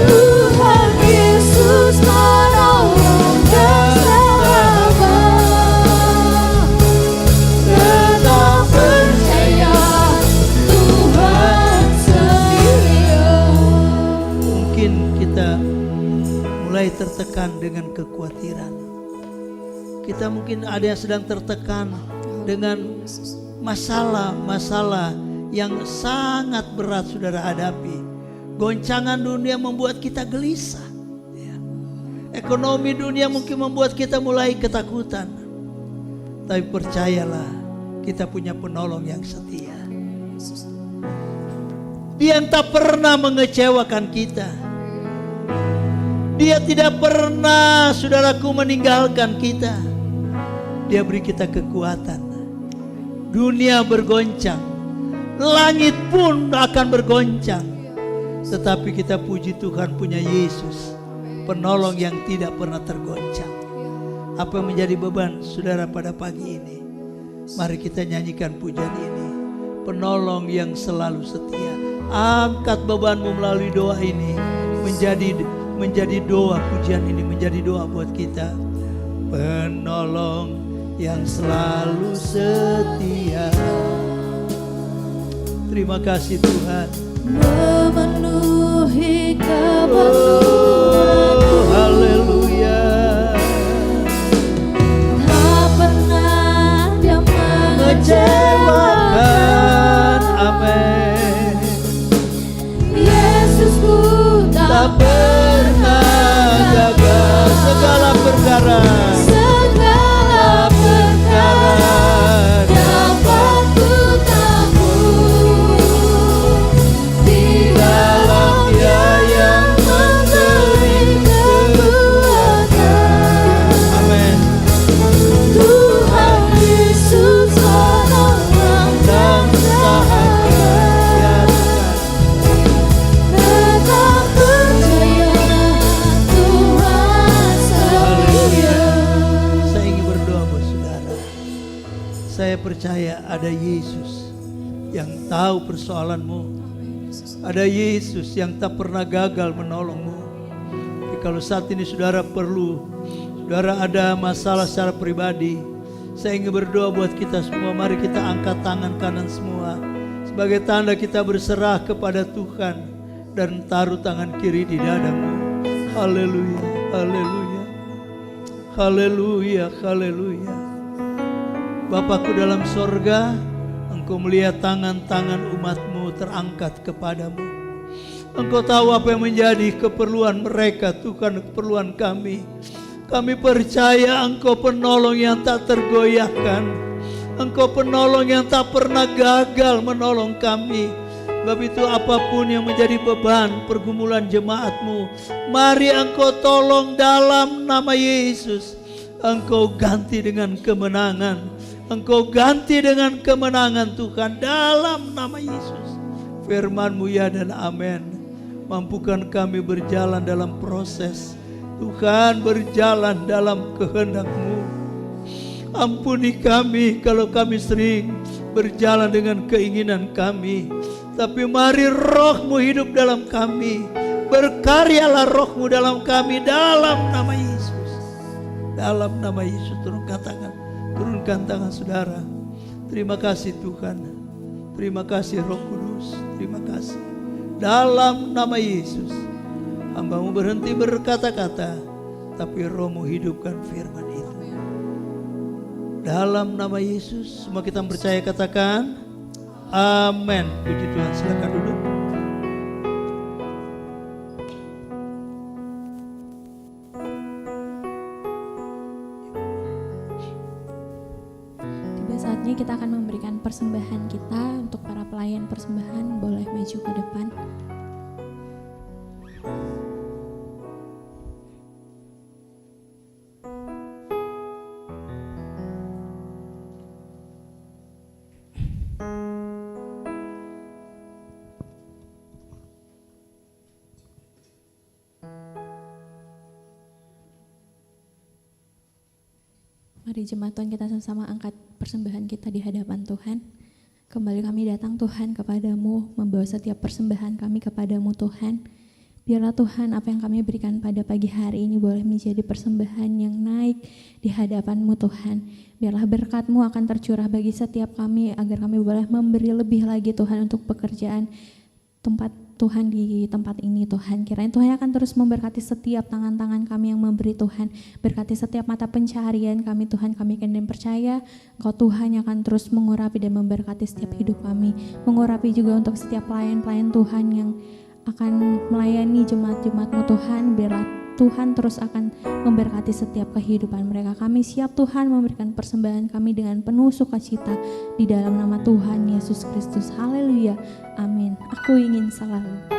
Tuhan Yesus menolong dan sahabat. Tetap percaya Tuhan setia. Mungkin kita mulai tertekan dengan kekhawatiran. Kita mungkin ada yang sedang tertekan dengan masalah-masalah yang sangat berat saudara hadapi. Goncangan dunia membuat kita gelisah. Ya. Ekonomi dunia mungkin membuat kita mulai ketakutan. Tapi percayalah, kita punya penolong yang setia. Dia yang tak pernah mengecewakan kita. Dia tidak pernah, saudaraku, meninggalkan kita. Dia beri kita kekuatan. Dunia bergoncang, langit pun akan bergoncang. Tetapi kita puji Tuhan punya Yesus, penolong yang tidak pernah tergoncang. Apa yang menjadi beban saudara pada pagi ini? Mari kita nyanyikan pujian ini. Penolong yang selalu setia. Angkat bebanmu melalui doa ini. Menjadi doa, pujian ini menjadi doa buat kita. Penolong yang selalu setia. Terima kasih Tuhan. Memenuhi keperluan. Oh, haleluya. Tak pernah Dia mengecewakan. Amin. Yesusku Tak tak pernah gagal segala perkara. segala perkara dapat ku tanggung. Di dalam Dia yang memberi kekuatan. Amin. Tuhan Yesus menolong dan sahabat. Ya Tuhan. Tetap percaya Tuhan setia. Saya ingin berdoa buat saudara. Saya percaya ada Yesus yang tahu persoalanmu. Ada Yesus yang tak pernah gagal menolongmu. Tapi kalau saat ini saudara perlu, saudara ada masalah secara pribadi, saya ingin berdoa buat kita semua. Mari kita angkat tangan kanan semua sebagai tanda kita berserah kepada Tuhan dan taruh tangan kiri di dadamu. Haleluya, haleluya. Haleluya, haleluya. Bapakku dalam sorga, Engkau melihat tangan-tangan umatmu terangkat kepadamu. Engkau tahu apa yang menjadi keperluan mereka, Tuhan, keperluan kami. Kami percaya Engkau penolong yang tak tergoyahkan. Engkau penolong yang tak pernah gagal menolong kami. Sebab itu apapun yang menjadi beban pergumulan jemaatmu, mari Engkau tolong dalam nama Yesus. Engkau ganti dengan kemenangan. Engkau ganti dengan kemenangan Tuhan dalam nama Yesus. Firman-Mu ya dan amin. Mampukan kami berjalan dalam proses Tuhan, berjalan dalam kehendak-Mu. Ampuni kami kalau kami sering berjalan dengan keinginan kami. Tapi mari Roh-Mu hidup dalam kami. Berkaryalah Roh-Mu dalam kami dalam nama Yesus. Dalam nama Yesus turunkan tangan saudara. Terima kasih Tuhan. Terima kasih Roh Kudus. Terima kasih. Dalam nama Yesus, hamba-Mu berhenti berkata-kata, tapi Roh-Mu hidupkan firman itu. Dalam nama Yesus, semua kita percaya katakan amin. Puji Tuhan, silakan duduk. Tiba saatnya kita akan memberikan persembahan kita. Untuk para pelayan persembahan boleh maju ke depan. Mari jemaat Tuhan, kita sama-sama angkat persembahan kita di hadapan Tuhan. Kembali kami datang Tuhan kepadamu, membawa setiap persembahan kami kepadamu Tuhan. Biarlah Tuhan apa yang kami berikan pada pagi hari ini boleh menjadi persembahan yang naik di hadapan-Mu Tuhan. Biarlah berkat-Mu akan tercurah bagi setiap kami agar kami boleh memberi lebih lagi Tuhan untuk pekerjaan tempat Tuhan di tempat ini Tuhan. Kiranya Tuhan akan terus memberkati setiap tangan-tangan kami yang memberi Tuhan. Berkati setiap mata pencaharian kami Tuhan. Kami dan percaya Engkau Tuhan yang akan terus mengurapi dan memberkati setiap hidup kami. Mengurapi juga untuk setiap pelayan-pelayan Tuhan yang akan melayani jemaat-jemaat-Mu Tuhan. Biarlah Tuhan terus akan memberkati setiap kehidupan mereka. Kami siap Tuhan memberikan persembahan kami dengan penuh sukacita di dalam nama Tuhan Yesus Kristus. Haleluya. Amin. Aku ingin selalu